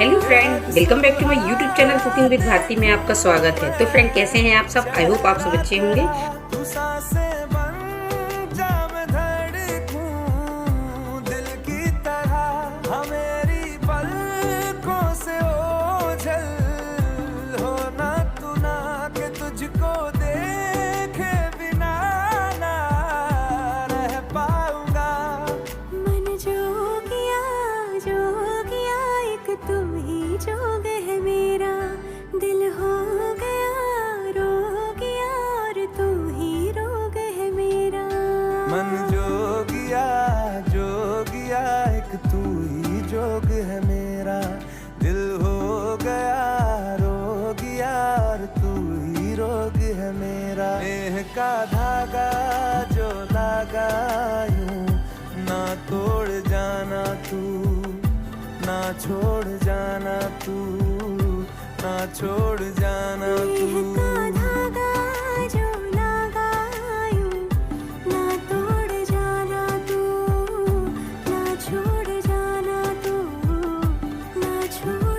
Hello friend, welcome back to my YouTube channel cooking with Bharti में आपका स्वागत है। तो फ्रेंड, कैसे हैं आप सब? आई होप आप सब अच्छे होंगे। मन जोगिया एक तू ही जोग है मेरा, दिल हो गया रोगिया और तू ही रोग है मेरा। नेह का धागा जो लगा यूं ना तोड़ जाना तू, ना छोड़ जाना तू, ना छोड़ जाना तू। छोड़ जाना तू, ना छोड़